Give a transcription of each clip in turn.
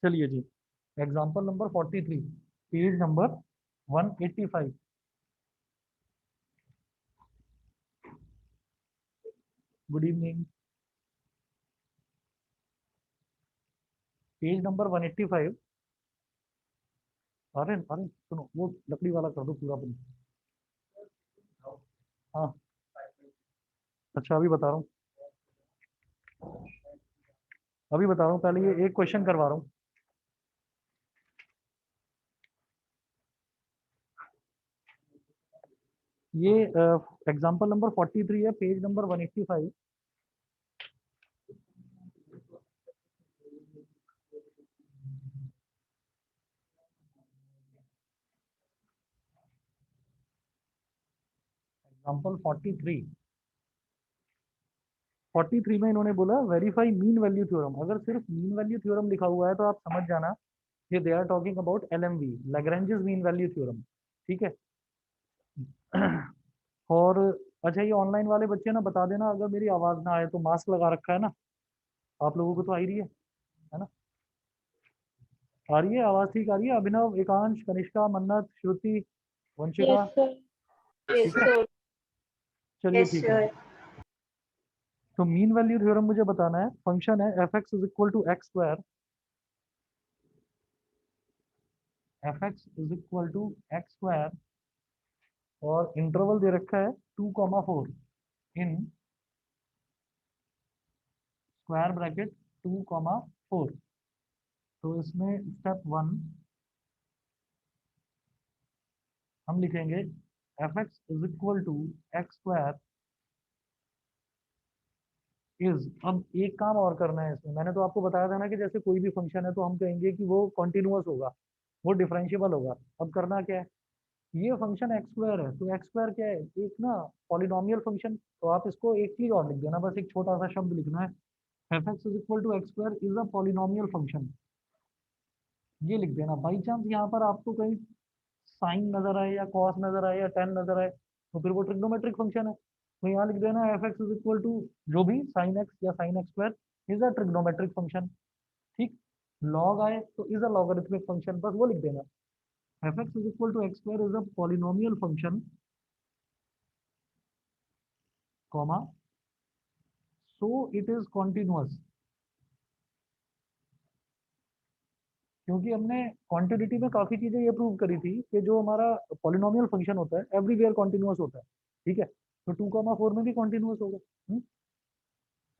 चलिए जी, example number 43, page number 185। Good evening. Page number 185। अरे अरे सुनो, वो लकड़ी वाला कर दो पूरा पूरी। हाँ, अच्छा अभी बता रहा हूँ, अभी बता रहा हूँ, पहले ये एक क्वेश्चन करवा रहा हूँ। ये एग्जाम्पल नंबर 43 है, पेज नंबर 185। एग्जाम्पल 43 में इन्होंने बोला वेरीफाई मीन वैल्यू थ्योरम। अगर सिर्फ मीन वैल्यू थ्योरम लिखा हुआ है तो आप समझ जाना कि they are talking about LMV, Lagrange's mean value theorem. ठीक है। और अच्छा, ये ऑनलाइन वाले बच्चे ना बता देना अगर मेरी आवाज़ ना आए तो, मास्क लगा रखा है ना आप लोगों को, तो आ ही रही है ना? आ रही है आवाज़, ठीक आ रही है? अभिनव, एकांश, कनिष्का, मन्नत, श्रुति, Yes, वंशिका, sir. Yes, ठीक है। sir. चलिए Yes, ठीक है। sir. तो मीन वैल्यू थ्योरम मुझे बताना है। फंक्शन है f x is equal to x square, f x is equal to x square, और इंटरवल दे रखा है 2,4 इन स्क्वायर ब्रैकेट 2,4। तो इसमें स्टेप 1 हम लिखेंगे f x is equal to x square is. अब एक काम और करना है इसमें, मैंने तो आपको बताया था ना कि जैसे कोई भी फंक्शन है तो हम कहेंगे कि वो कॉन्टिन्यूअस होगा, वो डिफरेंशिएबल होगा। अब करना क्या है, ये फंक्शन एक्स स्क्वायर है तो एक्स स्क्वायर क्या है, एक ना पॉलिनोमियल फंक्शन। तो आप इसको एक चीज और लिख देना, बस एक छोटा सा शब्द लिखना है, f x is equal to x square is a polynomial function. ये लिख देना। बाई चांस यहाँ पर आपको कहीं साइन नजर आए या कॉस नजर आए या टेन नजर आए तो फिर वो ट्रिग्नोमेट्रिक फंक्शन है, तो यहाँ लिख देना f x is equal to जो भी साइन एक्स या sine x square is a trigonometric function. ठीक। लॉग आए तो इज अ लॉगरिथमिक फंक्शन, बस वो लिख देना। F x is equal to x square is a polynomial function, comma, so it is continuous. क्योंकि हमने क्वांटिटी में काफी चीजें ये प्रूव करी थी कि जो हमारा पॉलिनोमियल फंक्शन होता है एवरीवेयर कॉन्टिन्यूअस होता है। ठीक है, तो 2,4 में भी कॉन्टिन्यूअस होगा।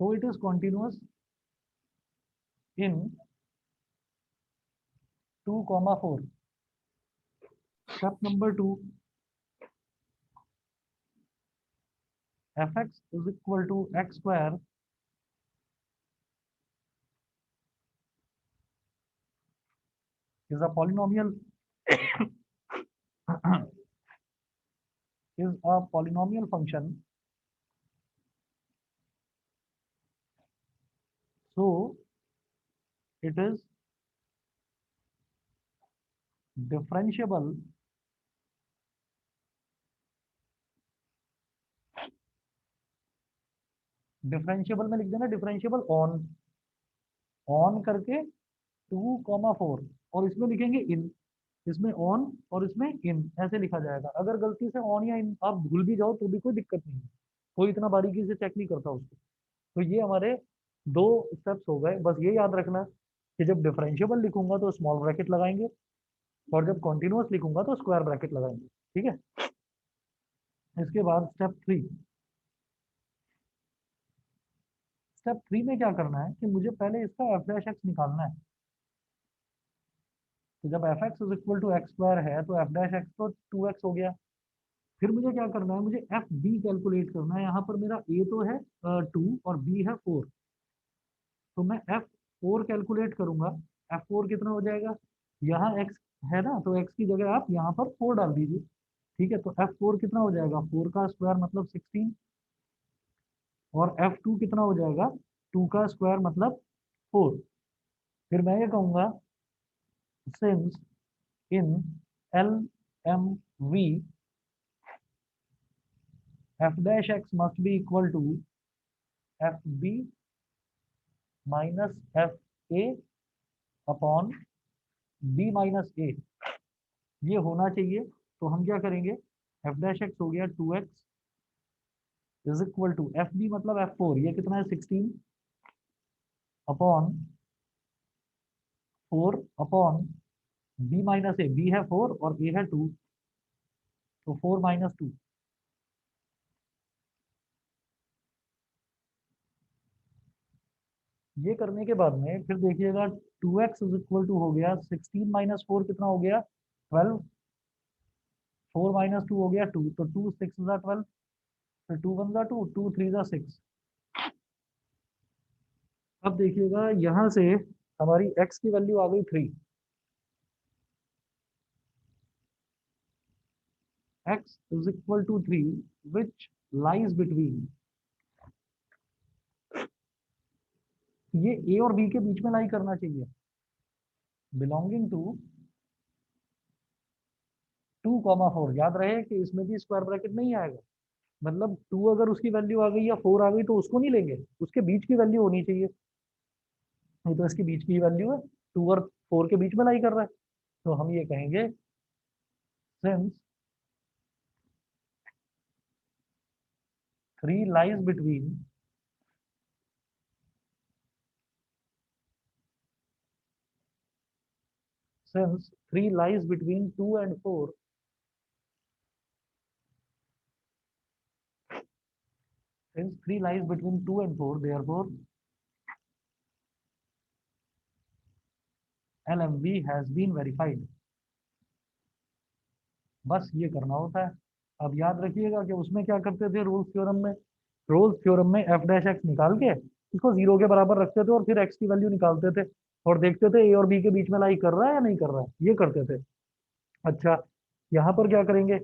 तो it is continuous in 2,4। Step number 2, F x is equal to x square is a polynomial is a polynomial function, so it is differentiable differentiable में लिख देना, डिफरेंशिएबल ऑन, ऑन करके 2,4, और इसमें लिखेंगे इन, इसमें ऑन और इसमें इन ऐसे लिखा जाएगा। अगर गलती से ऑन या इन आप भूल भी जाओ तो भी कोई दिक्कत नहीं है, कोई इतना बारीकी से चेक नहीं करता उसको। तो ये हमारे दो स्टेप्स हो गए। बस ये याद रखना कि जब डिफरेंशिएबल लिखूंगा तो स्मॉल ब्रैकेट लगाएंगे, और जब कॉन्टिन्यूअस लिखूंगा तो स्क्वायर ब्रैकेट लगाएंगे। ठीक है। इसके बाद स्टेप 3। स्टेप 3 में क्या करना है कि मुझे पहले इसका एफ डैश एक्स निकालना है। तो जब f x is equal to x square है तो एफ डैश एक्स तो 2x हो गया। फिर मुझे क्या करना है, मुझे एफ बी कैलकुलेट करना है। यहाँ पर मेरा ए तो है 2 और बी है 4, तो मैं F4 कैलकुलेट करूंगा। F4 कितना हो जाएगा, यहाँ x है ना, तो x की जगह आप यहाँ पर 4 डाल दीजिए। ठीक है, तो F4 कितना हो जाएगा, 4 का स्क्वायर मतलब 16, और F2 कितना हो जाएगा, 2 का स्क्वायर मतलब 4। फिर मैं ये कहूँगा since in L M V f dash x must be equal to f b minus f a upon B minus a, ये होना चाहिए। तो हम क्या करेंगे, एफ डैश एक्स हो गया 2x is equal to f B मतलब F4, ये कितना है 16 upon 4 upon B minus A, B है 4 और ए है 2, तो 4 माइनस 2। ये करने के बाद में फिर देखिएगा 2x इज इक्वल टू हो गया 16 माइनस 4 कितना हो गया 12, 4 माइनस 2 हो गया 2, तो 2 6 जा 12, फिर 2 1 जा 2, 2 3 जा 6। अब देखिएगा यहाँ से हमारी x की वैल्यू आ गई 3, x is equal to 3 which lies between, ये a और b के बीच में लाई करना चाहिए, बिलोंगिंग टू 2, 4। याद रहे कि इसमें भी स्क्वायर ब्रैकेट नहीं आएगा, मतलब 2 अगर उसकी वैल्यू आ गई या 4 आ गई तो उसको नहीं लेंगे, उसके बीच की वैल्यू होनी चाहिए। ये तो इसके बीच की वैल्यू है, 2 और 4 के बीच में लाई कर रहा है, तो हम ये कहेंगे since 3 lies between since 3 lies between 2 and 4, since 3 lies between 2 and 4, therefore LMV has been verified। बस ये करना होता है। अब याद रखिएगा कि उसमें क्या करते थे रोल्स थ्योरम में, रोल्स थ्योरम में एफ डैश एक्स निकाल के इसको 0 के बराबर रखते थे और फिर एक्स की वैल्यू निकालते थे और देखते थे ए और बी के बीच में लाई कर रहा है या नहीं कर रहा है, ये करते थे। अच्छा, यहाँ पर क्या करेंगे,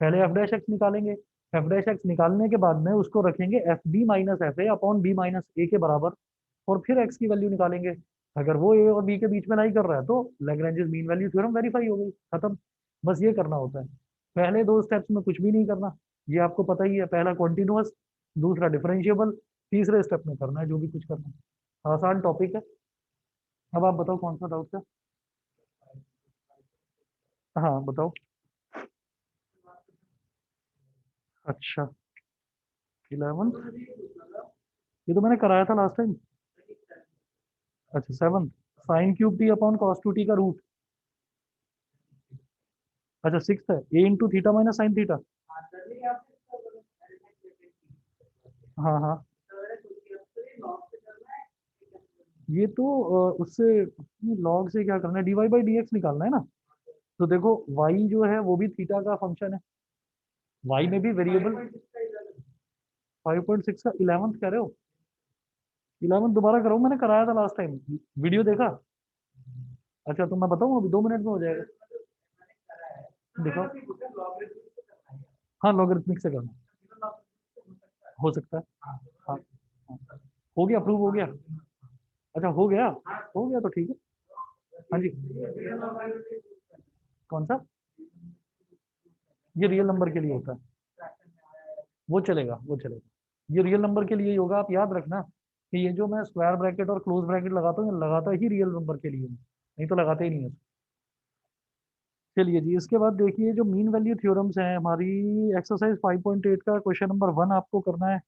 पहले एफ डैश एक्स निकालेंगे, एफ डैश एक्स निकालने के बाद में उसको रखेंगे f b minus f a upon B minus a के बराबर, और फिर एक्स की वैल्यू निकालेंगे। अगर वो ए और बी के बीच में नहीं कर रहा है तो Lagrange mean value theorem verify हो गई, खत्म। बस ये करना होता है, पहले दो स्टेप्स में कुछ भी नहीं करना, ये आपको पता ही है, पहला कॉन्टिन्यूअस, दूसरा डिफरेंशिएबल, तीसरे स्टेप में करना है जो भी कुछ करना है। आसान टॉपिक है। अब आप बताओ कौन सा डाउट है। हाँ बताओ। अच्छा, 11, ये तो मैंने कराया था लास्ट टाइम। अच्छा 7, sine cube t upon cos two t का रूट। अच्छा 6 है, a into theta minus sine theta. हाँ हाँ, ये तो उससे लॉग से क्या करना है, d y by d x निकालना है ना। तो देखो वाई जो है वो भी थीटा का फंक्शन है, वाई में भी वेरिएबल। 5.6 का 11th कह रहे हो, 11 दोबारा करो, मैंने कराया था लास्ट टाइम, वीडियो देखा। अच्छा तो मैं बताऊँ, अभी 2 मिनट में हो जाएगा। देखो, हाँ लॉगरिथमिक से करना हो सकता है। हाँ हाँ। हो गया, अप्रूव हो गया। अच्छा हो गया तो ठीक है। हाँ जी, कौन सा, ये रियल नंबर के लिए होता है, वो चलेगा वो चलेगा, ये रियल नंबर के लिए ही होगा। आप याद रखना कि ये जो मैं स्क्वायर ब्रैकेट और क्लोज ब्रैकेट लगाता हूँ, ये लगाता ही रियल नंबर के लिए हूँ, नहीं तो लगाते ही नहीं है। चलिए जी, इसके बाद देखिए जो मीन वैल्यू थ्योरम्स हैं हमारी, एक्सरसाइज 5.8 का क्वेश्चन नंबर 1 आपको करना है।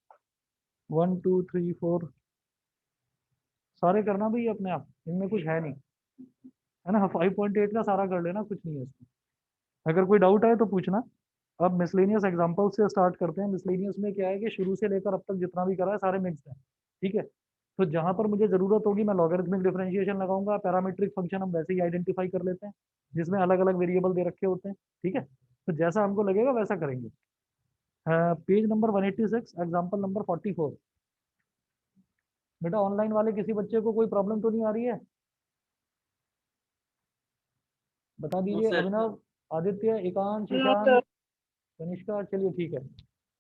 1 2 3 4 सारे करना भाई अपने आप, इनमें कुछ है नहीं, है ना। 5.8 का सारा कर लेना, कुछ नहीं है इसमें। अगर कोई डाउट आए तो पूछना। अब मिसलेनियस एग्जांपल से स्टार्ट करते हैं। मिसलेनियस में क्या है कि शुरू से लेकर अब तक जितना भी करा है सारे मिक्स्ड है, ठीक है। तो जहां पर मुझे जरूरत होगी मैं लॉगरिथमिक डिफरेंशिएशन लगाऊंगा, पैरामीट्रिक फंक्शन हम वैसे ही आइडेंटिफाई कर लेते हैं जिसमें अलग अलग वेरिएबल दे रखे होते हैं, ठीक है। तो जैसा हमको लगेगा वैसा करेंगे। Page number 186, example number 44। बेटा ऑनलाइन वाले किसी बच्चे को कोई प्रॉब्लम तो नहीं आ रही है, बता नो दीजिए। सर। अभिनव, आदित्य, एकांश, ईशान, कनिष्का, चलिए ठीक है।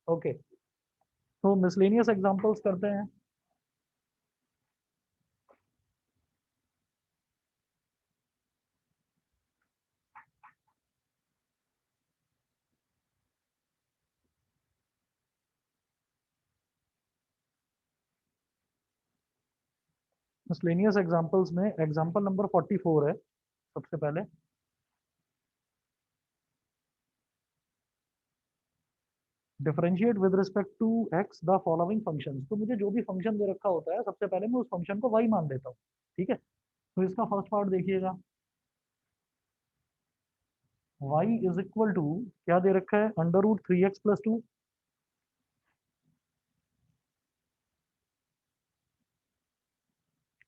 ओके, तो मिसलेनियस एग्जांपल्स करते हैं। मिसलेनियस एग्जांपल्स में एग्जांपल नंबर 44 है सबसे पहले। Differentiate with respect to x the following function. तो मुझे जो भी फंक्शन दे रखा होता है सबसे पहले मैं उस फंक्शन को y मान देता हूँ, ठीक है। तो इसका फर्स्ट पार्ट देखिएगा, y इज इक्वल टू क्या दे रखा है, under root 3x+2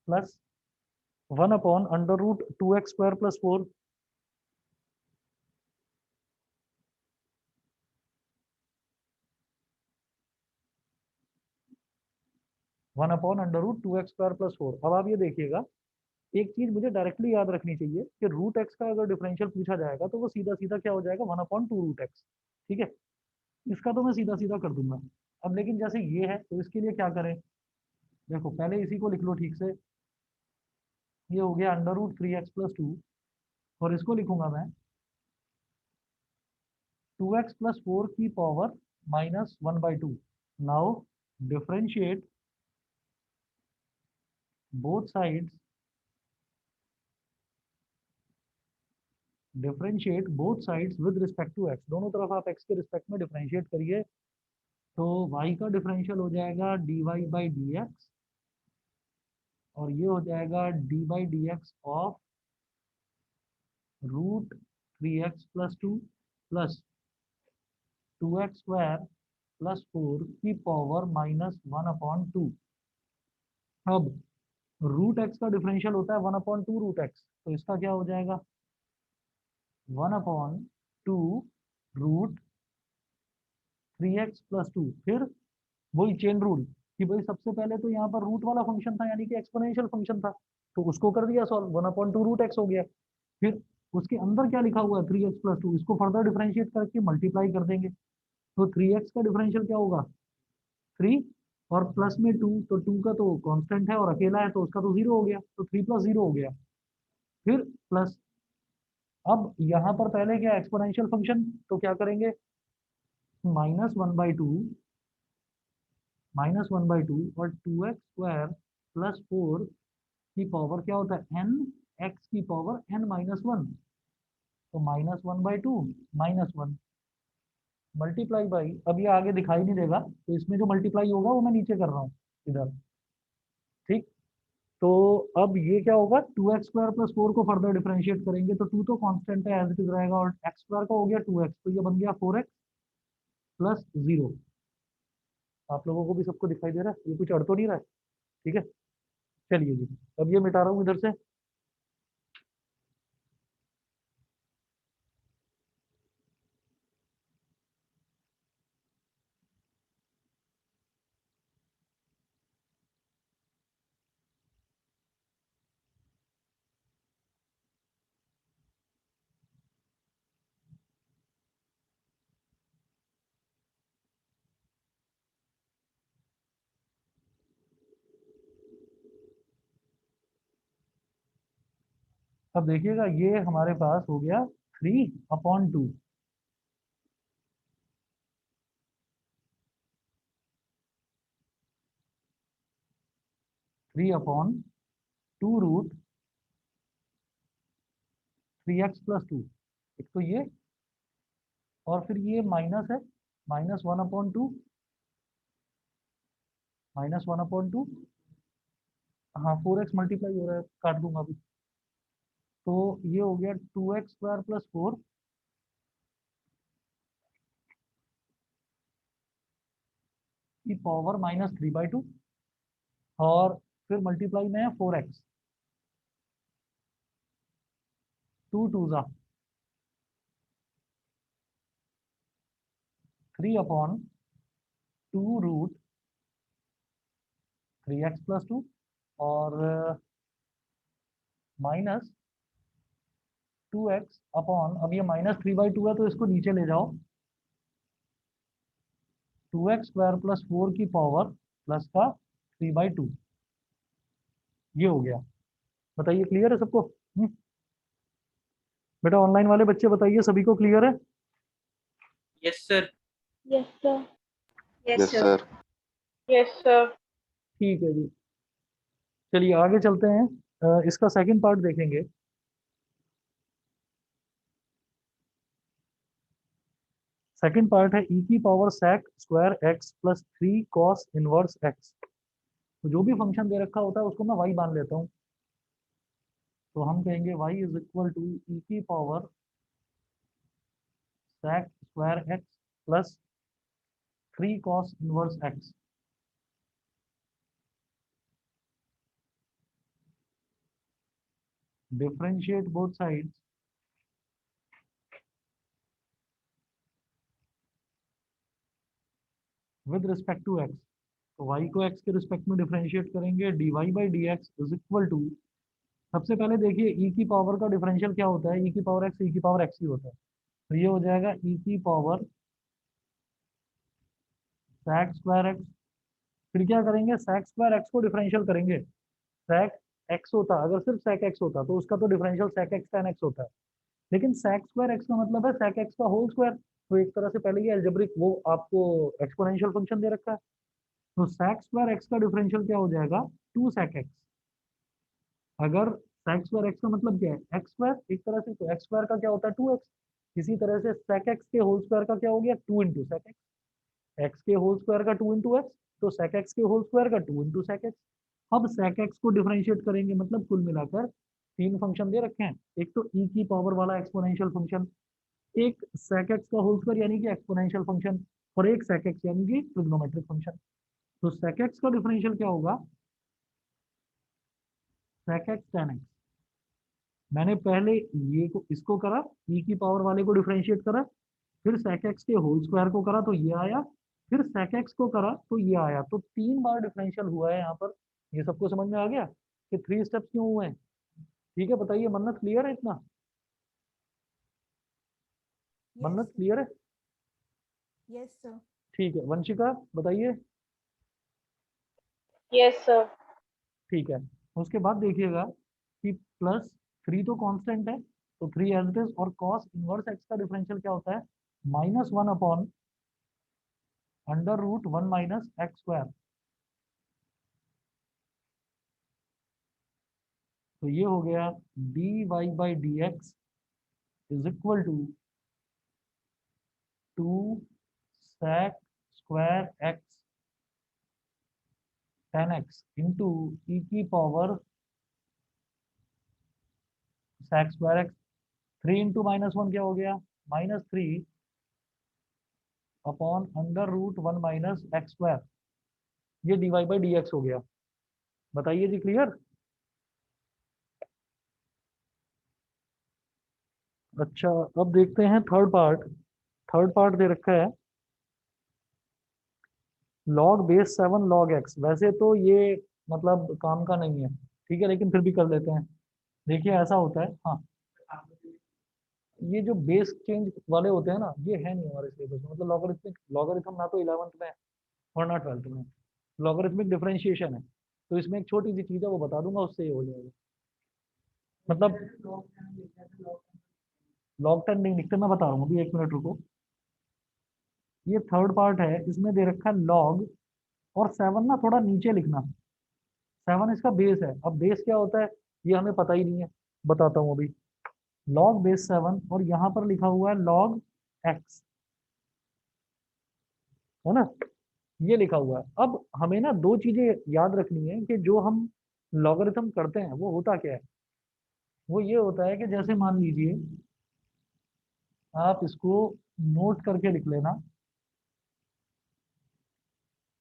plus 1/√2x² + 4 1/√2x² + 4। अब आप ये देखिएगा, एक चीज मुझे डायरेक्टली याद रखनी चाहिए कि रूट एक्स का अगर डिफरेंशियल पूछा जाएगा तो वो सीधा सीधा क्या हो जाएगा, 1/2√x, ठीक है। इसका तो मैं सीधा सीधा कर दूंगा। अब लेकिन जैसे ये है तो इसके लिए क्या करें, देखो पहले इसी को लिख लो ठीक से। ये हो गया अंडर रूट 3x+2 और इसको लिखूंगा मैं 2x+4 की power -1/2। Now differentiate both sides, differentiate both sides with respect to x. दोनों तरफ आप एक्स के रिस्पेक्ट में डिफरेंशिएट करिए। तो y का डिफरेंशियल हो जाएगा dy/dx और ये हो जाएगा d/dx of √3x+2 plus 2x² + 4 की पावर -1/2। अब रूट एक्स का डिफरेंशियल होता है 1/2√x, तो इसका क्या हो जाएगा 1/2√3x+2। फिर वही चेन रूल कि भाई सबसे पहले तो यहाँ पर रूट वाला फंक्शन था यानी कि एक्सपोनेंशियल फंक्शन था, तो उसको कर दिया सॉल्व, 1/2√x हो गया। फिर उसके अंदर क्या लिखा हुआ है 3x+2, इसको फर्दर डिफरेंशिएट करके मल्टीप्लाई कर देंगे। तो 3x का डिफरेंशियल क्या होगा 3 और प्लस में 2, तो 2 का तो कांस्टेंट है और अकेला है तो उसका तो 0 हो गया, तो 3 + 0 हो गया। फिर प्लस, अब यहाँ पर पहले क्या एक्सपोनेंशियल फंक्शन, तो क्या करेंगे -1/2 और 2x² + 4 की पावर क्या होता है n, x की पावर n-1, तो -1/2 -1 मल्टीप्लाई बाई, अब ये आगे दिखाई नहीं देगा तो इसमें जो मल्टीप्लाई होगा वो मैं नीचे कर रहा हूँ इधर, ठीक। तो अब ये क्या होगा 2x² + 4 को फर्दर डिफरेंशिएट करेंगे तो 2 तो कांस्टेंट है एज इट इज रहेगा और x² का हो गया 2x, तो ये बन गया 4x + 0। आप लोगों को भी सबको दिखाई दे रहा है, ये कुछ अड़ तो नहीं रहा है, ठीक है। चलिए जी, अब ये मिटा रहा हूँ इधर से। अब देखिएगा ये हमारे पास हो गया 3/2, 3/2√3x+2, एक तो ये, और फिर ये माइनस है -1/2, -1/2, हाँ 4x मल्टीप्लाई हो रहा है, काट दूंगा अभी। तो ये हो गया 2x² + 4 की पावर -3/2 और फिर मल्टीप्लाई में है 4x, 2 2 जा 3/2√3x+2 और -2x, अब ये -3/2 है तो इसको नीचे ले जाओ, 2x² + 4 की पावर प्लस का 3/2, ये हो गया। बताइए क्लियर है सबको? बेटा ऑनलाइन वाले बच्चे बताइए सभी को क्लियर है? Yes sir. Yes sir. Yes sir. Yes sir. ठीक है जी, चलिए आगे चलते हैं, इसका सेकंड पार्ट देखेंगे। सेकंड पार्ट है ई की power sec square x plus 3 cos inverse x. तो जो भी फंक्शन दे रखा होता है उसको मैं y मान लेता हूँ। तो हम कहेंगे y is equal to e की power sec square x plus 3 cos inverse x. Differentiate both sides with respect to x. तो y को x के रिस्पेक्ट में डिफरेंशिएट करेंगे, dy by d x is equal to, सबसे पहले देखिए e की पावर का डिफरेंशियल क्या होता है, e की पावर x e की पावर x ही होता है। तो ये हो जाएगा e की पावर sec स्क्वायर एक्स। फिर क्या करेंगे, sec स्क्वायर एक्स को डिफरेंशियल करेंगे। sec x होता, अगर सिर्फ sec x होता तो उसका तो differential sec x tan x होता है। लेकिन sec स्क्वायर x का मतलब है sec x का होल स्क्वायर। तो एक तरह से पहले ये अलजेब्रिक वो आपको एक्सपोनेंशियल फंक्शन दे रखा है। तो sec स्क्वायर x का डिफरेंशियल क्या हो जाएगा, 2 sec x। अगर sec स्क्वायर x का मतलब क्या है, x स्क्वायर एक तरह से, तो x स्क्वायर का क्या होता है 2x। इसी तरह से sec x के होल स्क्वायर का क्या हो गया 2 इंटू sec x। x के होल स्क्वायर का 2 इंटू एक्स, तो sec x के होल स्क्वायर का 2 इंटू sec x। अब sec x को डिफरेंशिएट करेंगे, मतलब कुल मिलाकर तीन फंक्शन दे रखे हैं। एक तो e की पावर वाला एक्सपोनेंशियल फंक्शन, एक sec x का होल स्क्वायर यानी कि एक्सपोनेंशियल फंक्शन, और एक sec x यानी कि ट्रिग्नोमेट्रिक फंक्शन। तो sec x का डिफरेंशियल क्या होगा, sec x tan x। मैंने पहले ये को इसको करा, e की पावर वाले को डिफरेंशिएट करा, फिर sec x के होल स्क्वायर को करा तो ये आया, फिर sec x को करा तो ये आया। तो 3 बार डिफरेंशियल हुआ है यहाँ पर। ये सबको समझ में आ गया कि 3 स्टेप्स क्यों हुए हैं। ठीक है, बताइए मन्नत क्लियर है इतना, यस मन्नत क्लियर है। Yes sir. ठीक है, वंशिका बताइए। Yes, sir. ठीक है, उसके बाद देखिएगा कि प्लस 3 तो कांस्टेंट है, तो 3 एज इट इज, और कॉस इनवर्स एक्स का डिफरेंशियल क्या होता है, -1 अपॉन √1 माइनस एक्स स्क्वायर। तो ये हो गया dy by d x is equal to 2 sec square x tan x into e की power sec square x. 3 into -1 क्या हो गया, -3 अपॉन √1 माइनस एक्स स्क्वायर। ये dy बाई डी एक्स हो गया। बताइए जी, क्लियर। अच्छा, अब देखते हैं थर्ड पार्ट। थर्ड पार्ट दे रखा है log बेस 7 log x। वैसे तो ये मतलब काम का नहीं है, ठीक है, लेकिन फिर भी कर लेते हैं। देखिए ऐसा होता है, हाँ, ये जो बेस चेंज वाले होते हैं ना, ये है नहीं हमारे सिलेबस में। मतलब लॉगरिथमिक, लॉगरिथम ना तो 11th में है और ना 12th में। लॉगरिथमिक डिफरेंशिएशन है, तो इसमें एक छोटी सी चीज़ है वो बता दूंगा, उससे ये हो जाएगा। मतलब लॉग 10 नहीं लिखते, मैं बता रहा हूँ अभी, 1 मिनट रुको। ये थर्ड पार्ट है, इसमें दे रखा है लॉग, और 7 ना थोड़ा नीचे लिखना। 7 इसका बेस है। अब बेस क्या होता है ये हमें पता ही नहीं है, बताता हूँ अभी। लॉग बेस 7, और यहाँ पर लिखा हुआ है लॉग एक्स, है ना, ये लिखा हुआ है। अब हमें ना दो चीजें याद रखनी है कि जो हम लॉगरिथम करते हैं वो होता क्या है। वो ये होता है कि जैसे मान लीजिए, आप इसको नोट करके लिख लेना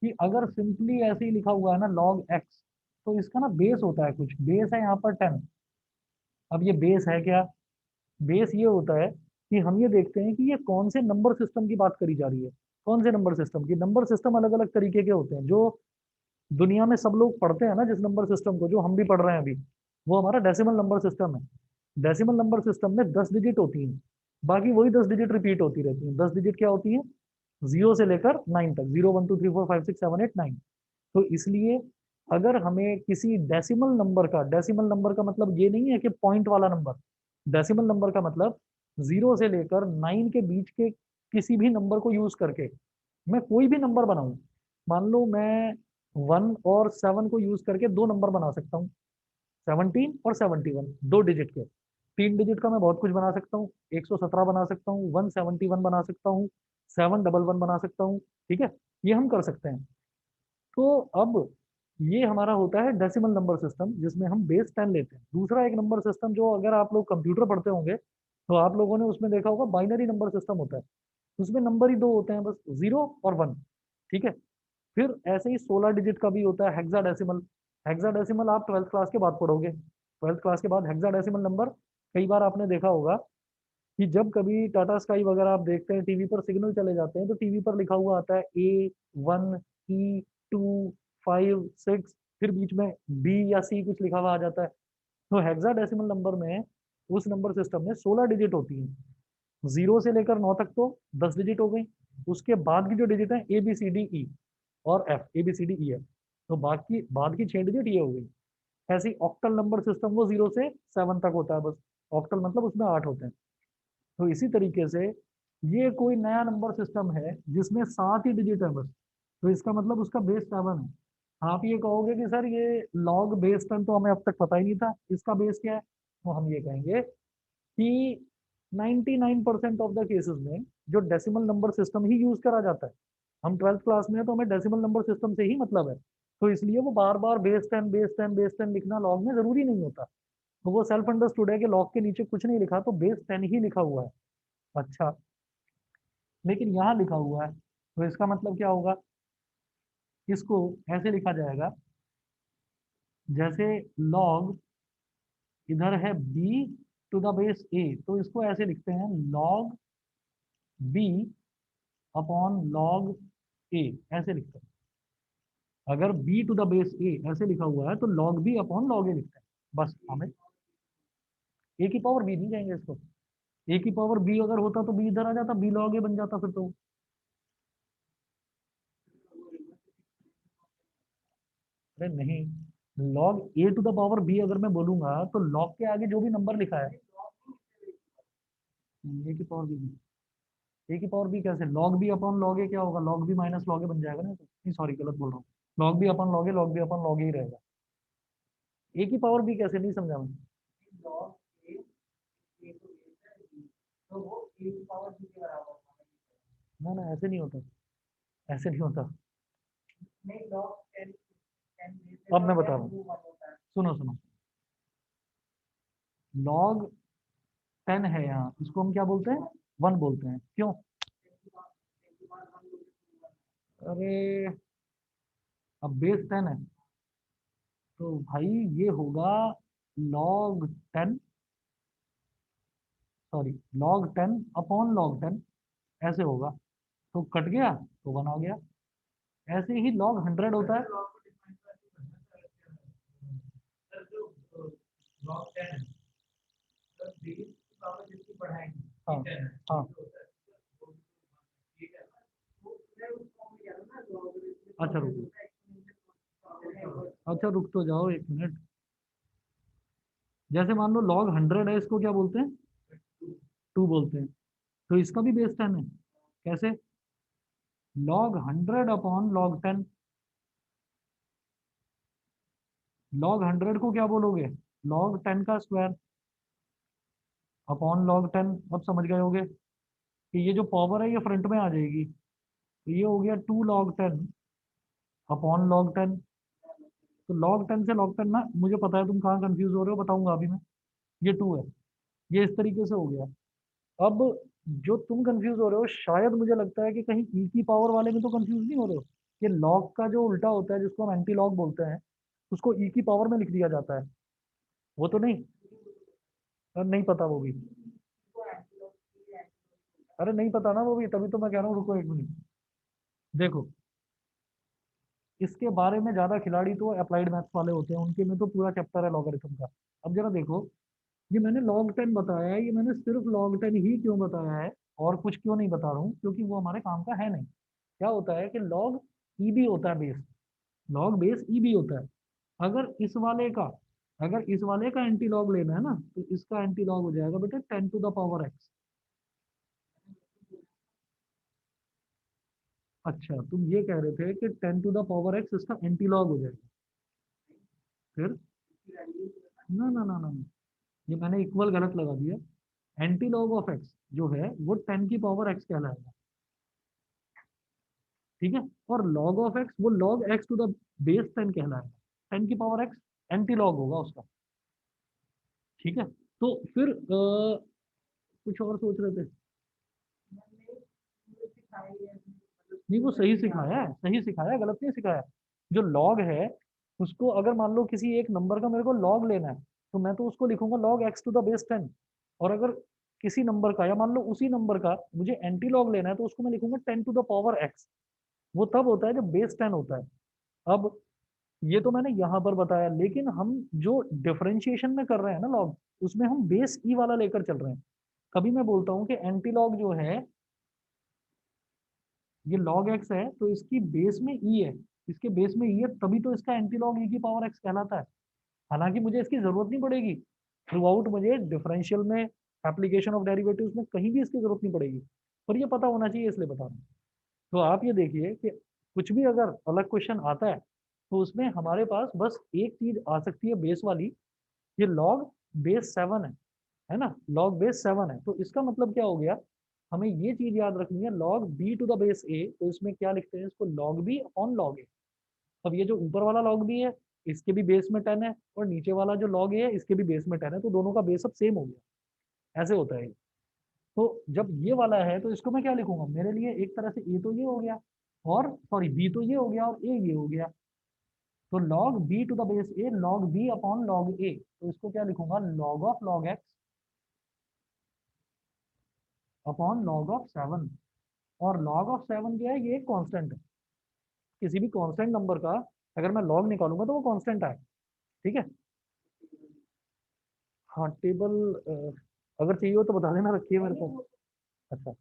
कि अगर सिंपली ऐसे ही लिखा हुआ है ना लॉग एक्स, तो इसका ना बेस होता है कुछ, बेस है यहाँ पर 10। अब ये बेस है क्या, बेस ये होता है कि हम ये देखते हैं कि ये कौन से नंबर सिस्टम की बात करी जा रही है। कौन से नंबर सिस्टम की, नंबर सिस्टम अलग अलग तरीके के होते हैं। जो दुनिया में सब लोग पढ़ते हैं ना, जिस नंबर सिस्टम को, जो हम भी पढ़ रहे हैं अभी, वो हमारा डेसिमल नंबर सिस्टम है। डेसिमल नंबर सिस्टम में 10 डिजिट होती हैं, बाकी वही 10 डिजिट रिपीट होती रहती हैं। 10 डिजिट क्या होती हैं, 0 से लेकर 9 तक, 0 1 2 3 4 5 6 7 8 9। तो इसलिए अगर हमें किसी डेसिमल नंबर का, डेसिमल नंबर का मतलब ये नहीं है कि पॉइंट वाला नंबर, डेसिमल नंबर का मतलब 0 से लेकर 9 के बीच के किसी भी नंबर को यूज करके मैं कोई भी नंबर बनाऊं। मान लो मैं 1 और 7 को यूज करके दो नंबर बना सकता हूँ, 17 और 71, दो डिजिट के। 3 डिजिट का मैं बहुत कुछ बना सकता हूँ, 117 बना सकता हूँ, 171 बना सकता हूँ, 711 बना सकता हूँ। ठीक है, ये हम कर सकते हैं। तो अब ये हमारा होता है डेसिमल नंबर सिस्टम, जिसमें हम बेस 10 लेते हैं। दूसरा एक नंबर सिस्टम जो अगर आप लोग कंप्यूटर पढ़ते होंगे तो आप लोगों ने उसमें देखा होगा, बाइनरी नंबर सिस्टम होता है। उसमें नंबर ही दो होते हैं बस, 0 और 1। ठीक है, फिर ऐसे ही 16 डिजिट का भी होता है हेक्साडेसिमल। हेक्साडेसिमल आप 12th क्लास के बाद पढ़ोगे। 12th क्लास के बाद हेक्साडेसिमल नंबर, कई बार आपने देखा होगा कि जब कभी टाटा स्काई वगैरह आप देखते हैं टीवी पर सिग्नल चले जाते हैं तो टीवी पर लिखा हुआ आता है A1E2 5 6, फिर बीच में B या C कुछ लिखा हुआ आ जाता है। तो हेक्साडेसिमल नंबर में, उस नंबर सिस्टम में 16 डिजिट होती हैं। 0 से लेकर 9 तक तो 10 डिजिट हो गई। उसके बाद की जो डिजिट है ABCDE और F, ABCDE है, तो बाद की 6 डिजिट ये हो गई। ऐसे ही ऑक्टल नंबर सिस्टम, वो 0 से 7 तक होता है बस। ऑक्टल मतलब उसमें 8 होते हैं। तो इसी तरीके से ये कोई नया नंबर सिस्टम है जिसमें 7 ही डिजिट है बस, तो इसका मतलब उसका बेस 7 है। आप ये कहोगे कि सर ये लॉग बेस 10 तो हमें अब तक पता ही नहीं था, इसका बेस क्या है, तो हम ये कहेंगे कि 99% ऑफ द केसेस में जो डेसिमल नंबर सिस्टम ही यूज करा जाता है। हम 12th क्लास में है तो हमें डेसिमल नंबर सिस्टम से ही मतलब है, तो इसलिए वो बार बार बेस 10 लिखना लॉग में जरूरी नहीं होता। तो वो सेल्फ अंडरस्टूड है कि लॉग के नीचे कुछ नहीं लिखा तो बेस 10 ही लिखा हुआ है। अच्छा, लेकिन यहाँ लिखा हुआ है तो इसका मतलब क्या होगा, इसको ऐसे लिखा जाएगा, जैसे लॉग इधर है B to the base A, तो इसको ऐसे लिखते हैं लॉग B/log A, ऐसे लिखते हैं। अगर B to the base A ऐसे लिखा हुआ है तो log B/log A लिखते हैं। बस हमें A की पावर B नहीं कहेंगे इसको। A की पावर B अगर होता तो B इधर आ जाता, B log A बन जाता फिर तो। अरे नहीं, log A to the power B अगर मैं बोलूंगा तो log के आगे जो भी नंबर लिखा है, A की पावर B, A की पावर B कैसे, log B/log A क्या होगा, log B - log A बन जाएगा ना। तो नहीं, सॉरी गलत बोल रहा हूँ, log B/log A ही रहेगा। A की पावर B कैसे, नहीं समझा मैं। ना ना, ऐसे नहीं होता, ऐसे नहीं होता। अब मैं बता रहा हूँ, सुनो सुनो। log 10 है यहाँ, इसको हम क्या बोलते हैं, 1 बोलते हैं। क्यों? अरे, अब बेस 10 है तो भाई ये होगा log 10, सॉरी log 10/log 10, ऐसे होगा। तो कट गया तो 1 आ गया। ऐसे ही log 100 होता है। हाँ हाँ, अच्छा रुको, अच्छा रुक तो जाओ 1 मिनट। जैसे मान लो log 100 है, इसको क्या बोलते हैं, 2 बोलते हैं। तो इसका भी बेस 10 है। कैसे, log 100/log 10। log 100 को क्या बोलोगे, log 10 का स्क्वायर अपॉन log 10। अब समझ गए होगे कि ये जो पावर है ये फ्रंट में आ जाएगी, तो ये हो गया 2 log 10/log 10। तो log 10 से log 10 ना, मुझे पता है तुम कहाँ कंफ्यूज हो रहे हो, बताऊंगा अभी मैं। ये 2 है, ये इस तरीके से हो गया। अब जो तुम कंफ्यूज हो रहे हो, शायद मुझे लगता है कि कहीं ई की पावर वाले में तो कंफ्यूज नहीं हो रहे हो, कि लॉग का जो उल्टा होता है जिसको हम एंटी लॉग बोलते हैं, उसको ई की पावर में लिख दिया जाता है, वो तो नहीं। नहीं पता वो भी, अरे नहीं पता ना वो भी, तभी तो मैं कह रहा हूँ, रुको 1 मिनट। देखो, इसके बारे में ज्यादा खिलाड़ी तो अप्लाइड मैथ्स वाले होते हैं, उनके में तो पूरा चैप्टर है लॉगरिथम का। अब जरा देखो, ये मैंने log 10 बताया है, ये मैंने सिर्फ log 10 ही क्यों बताया है और कुछ क्यों नहीं बता रहा हूँ, क्योंकि वो हमारे काम का है नहीं। क्या होता है कि log EB होता है बेस, log बेस EB होता है। अगर इस वाले का अगर इस वाले का एंटी लॉग लेना है ना, तो इसका एंटी लॉग हो जाएगा बेटा 10 टू द पावर x। अच्छा, तुम ये कह रहे थे कि 10 to the power x इसका एंटी लॉग हो जाएगा। फिर ना ना ना ना, ये मैंने इक्वल गलत लगा दिया। एंटी लॉग ऑफ एक्स जो है वो 10 की पावर x कहलाएगा, ठीक है। और लॉग ऑफ एक्स वो log x to the base 10 कहलाएगा। 10 की पावर x एंटी लॉग होगा उसका, ठीक है। तो फिर कुछ और सोच रहे थे? नहीं, वो सही सिखाया है, सही सिखाया है, गलत नहीं सिखाया। जो लॉग है उसको अगर मान लो किसी एक नंबर का मेरे को लॉग लेना है, तो मैं तो उसको लिखूंगा log x to the base 10। और अगर किसी नंबर का या मान लो उसी नंबर का मुझे एंटी लॉग लेना है, तो उसको मैं लिखूंगा 10 to the power x। वो तब होता है जब बेस 10 होता है। अब ये तो मैंने यहाँ पर बताया, लेकिन हम जो डिफरेंशिएशन में कर रहे हैं ना लॉग, उसमें हम बेस ई वाला लेकर चल रहे हैं। कभी मैं बोलता हूँ कि एंटी लॉग जो है ये लॉग एक्स है, तो इसकी बेस में ई है, इसके बेस में ई है, तभी तो इसका एंटी लॉग ई की पावर एक्स कहलाता है। हालांकि मुझे इसकी जरूरत नहीं पड़ेगी थ्रू आउट, मुझे डिफरेंशियल में एप्लीकेशन ऑफ डेरिवेटिव्स में कहीं भी इसकी जरूरत नहीं पड़ेगी, पर ये पता होना चाहिए इसलिए बता रहा हूँ। तो आप ये देखिए कि कुछ भी अगर अलग क्वेश्चन आता है, तो उसमें हमारे पास बस एक चीज आ सकती है बेस वाली, ये लॉग बेस 7 है ना, लॉग बेस 7 है। तो इसका मतलब क्या हो गया, हमें ये चीज याद रखनी है, log b to the base a, तो इसमें क्या लिखते हैं इसको, log b upon log a। अब ये जो ऊपर वाला लॉग b है इसके भी बेस में 10 है, और नीचे वाला जो लॉग a है इसके भी बेस में 10 है, तो दोनों का बेस अब सेम हो गया। ऐसे होता है ये। तो जब ये वाला है तो इसको मैं क्या लिखूंगा, मेरे लिए एक तरह से ए तो ये हो गया, और सॉरी बी तो ये हो गया, और ए ये हो गया। तो log b to the base a log b upon log a, तो इसको क्या लिखूंगा, log of log x upon log of 7। और log ऑफ 7 क्या है, ये एक कांस्टेंट है। किसी भी कांस्टेंट नंबर का अगर मैं log निकालूंगा तो वो कांस्टेंट है, ठीक है। हाँ, टेबल अगर चाहिए हो तो बता देना, रखिए मेरे पास। अच्छा,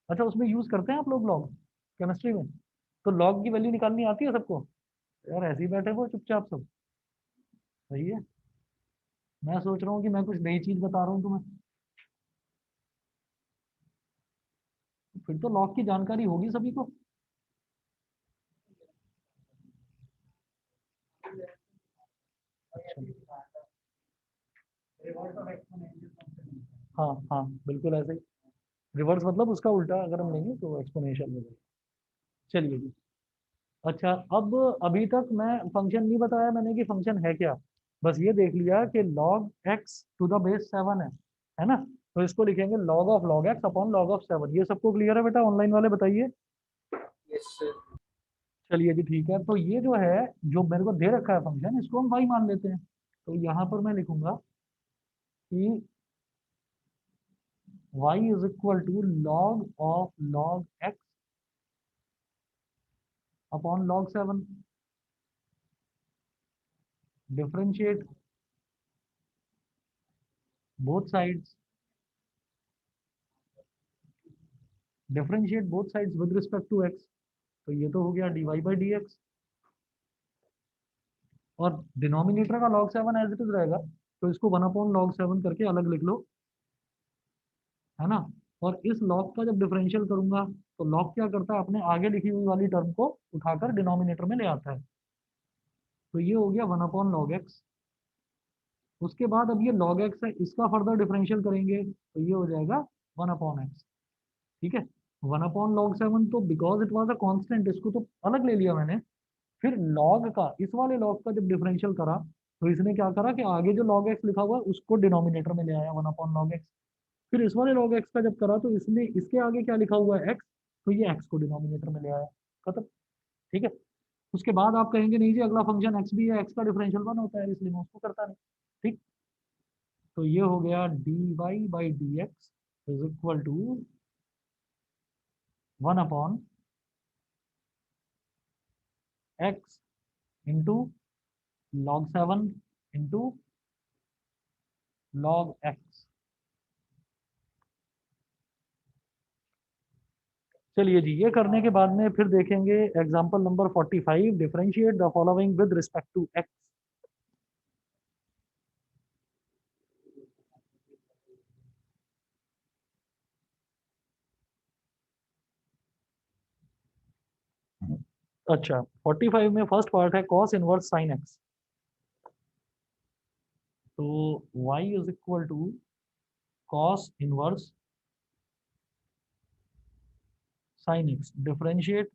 अच्छा, उसमें यूज करते हैं आप लोग log केमिस्ट्री में? तो log की वैल्यू निकालनी आती है सबको? यार ऐसे ही बैठे वो चुपचाप सब, सही है। मैं सोच रहा हूँ कि मैं कुछ नई चीज बता रहा हूँ तुम्हें, फिर तो log की जानकारी होगी सभी को। अच्छा, हाँ हाँ, बिल्कुल ऐसे ही। रिवर्स मतलब उसका उल्टा अगर हम लेंगे तो एक्सपोनेंशियल में जाएगा। चलिए जी। अच्छा, अब अभी तक मैं फंक्शन नहीं बताया मैंने कि फंक्शन है क्या। बस ये देख लिया कि log x to the base 7 है ना। तो इसको लिखेंगे log of log x upon log of 7। ये सबको क्लियर है बेटा, ऑनलाइन वाले बताइए। Yes, sir. चलिए जी, ठीक है। तो ये जो है, जो मेरे को दे रखा है फंक्शन, इसको हम y मान लेते हैं। तो यहाँ पर मैं लिखूंगा कि y is equal to log of log x upon log 7। Differentiate both sides, differentiate both sides with respect to x। तो ये तो हो गया dy/dx, और डिनोमिनेटर का log 7 एज इट इज रहेगा, तो इसको 1/log 7 करके अलग लिख लो, है ना। और इस log का जब डिफरेंशियल करूंगा, तो log क्या करता है, अपने आगे लिखी हुई वाली टर्म को उठाकर डिनोमिनेटर में ले आता है। तो ये हो गया 1/log x। उसके बाद अब ये log x है, इसका फर्दर डिफरेंशियल करेंगे तो ये हो जाएगा 1/x, ठीक है। 1/log 7, तो because it was a constant इसको तो अलग ले लिया मैंने। फिर log का, इस वाले log का जब डिफरेंशियल करा, तो इसने क्या करा कि आगे जो log x लिखा हुआ है उसको डिनोमिनेटर में ले आया 1/log x। फिर इस वाले log x का जब करा, तो इसने इसके आगे क्या लिखा हुआ है x, तो ये x को डिनोमिनेटर में ले आया, खत्म, ठीक है। उसके बाद आप कहेंगे नहीं जी अगला फंक्शन x भी है, x का डिफरेंशियल 1 होता है, इसलिए मैं उसको करता नहीं, ठीक। तो ये हो गया dy/dx is equal to 1/x into log 7 into log x। चलिए जी, ये करने के बाद में फिर देखेंगे example number 45, differentiate the following with respect to x। अच्छा 45 में फर्स्ट पार्ट है कॉस इनवर्स साइन एक्स। तो y is equal to cos inverse sine x, differentiate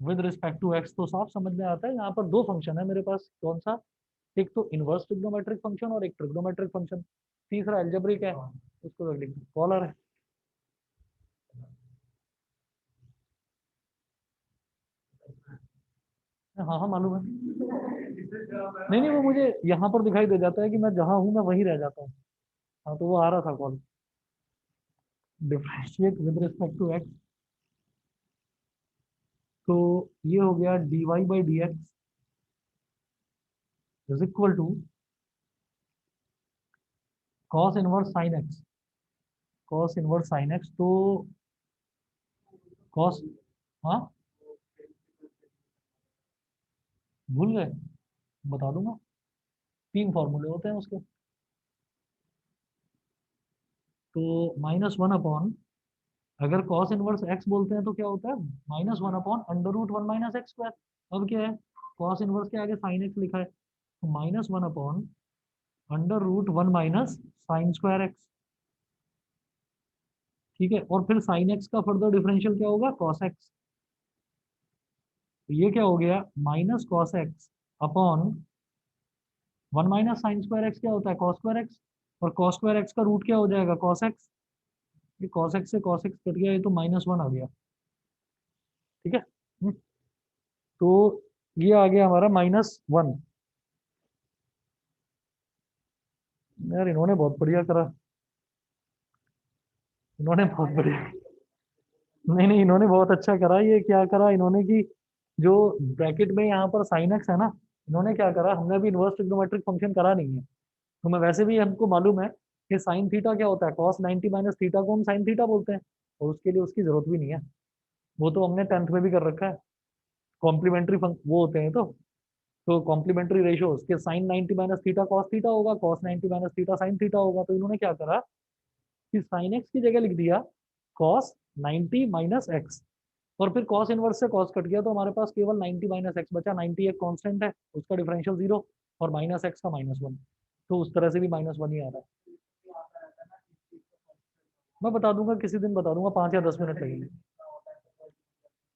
with respect to x. तो साफ समझ में आता है, यहाँ पर दो फंक्शन है मेरे पास, कौन सा, एक तो इनवर्स ट्रिग्नोमेट्रिक फंक्शन और एक ट्रिग्नोमेट्रिक फंक्शन, तीसरा एल्जेब्रिक है, उसको रख देंगे पॉलर है। हाँ हाँ मालूम है, नहीं नहीं वो मुझे यहाँ पर दिखाई दे जाता है कि मैं जहाँ हूँ मैं वहीं रह जाता हूँ। हाँ तो वो आ रहा था call, differentiate with respect to x. तो ये हो गया dy by d x is equal to cos inverse sine x, cos inverse sine x. तो कॉस, हाँ भूल गए, बता दूंगा, तीन फॉर्मूले होते हैं उसके। तो -1 अपॉन, अगर कॉस इनवर्स एक्स बोलते हैं तो क्या होता है, -1 upon under root 1 minus x square. अब क्या है, कॉस इनवर्स के आगे साइन एक्स लिखा है, तो -1 upon under root 1 minus sine square x. ठीक है, और फिर साइन एक्स का फर्दर डिफरेंशियल क्या होगा, कॉस एक्स। तो ये क्या हो गया, minus cos x upon 1 minus sine square x क्या होता है, कॉस स्क्वायर एक्स, और कॉस स्क्वायर एक्स का रूट क्या हो जाएगा, कॉस एक्स। ये कॉस एक्स से कॉस एक्स कट गया, ये तो -1 आ गया। ठीक है। तो ये आ गया हमारा -1। यार इन्होंने बहुत बढ़िया करा, इन्होंने बहुत बढ़िया, नहीं नहीं इन्होंने बहुत अच्छा करा। ये क्या करा इन्होंने कि जो ब्रैकेट में यहाँ पर साइन एक्स है ना, इन्होंने क्या करा, हमने भी इनवर्स ट्रिग्नोमेट्रिक फंक्शन करा नहीं है, तो मैं वैसे भी हमको मालूम है कि साइन थीटा क्या होता है, कॉस 90 माइनस थीटा को हम साइन थीटा बोलते हैं, और उसके लिए उसकी जरूरत भी नहीं है, वो तो हमने 10th में भी कर रखा है। कॉम्प्लीमेंट्री वो होते हैं तो कॉम्प्लीमेंट्री रेशियो उसके sine 90 minus theta cos theta होगा, cos 90 minus theta sine theta होगा। तो इन्होंने क्या करा कि साइन एक्स की जगह लिख दिया कॉस 90 माइनस एक्स, और फिर कॉस इनवर्स से कॉस कट गया, तो हमारे पास केवल 90 माइनस एक्स बचा। 90 एक कांस्टेंट है, उसका डिफरेंशियल 0, और माइनस एक्स का -1, तो उस तरह से भी -1 ही आ रहा है। मैं बता दूंगा किसी दिन, बता दूंगा, 5 या 10 मिनट लगेंगे।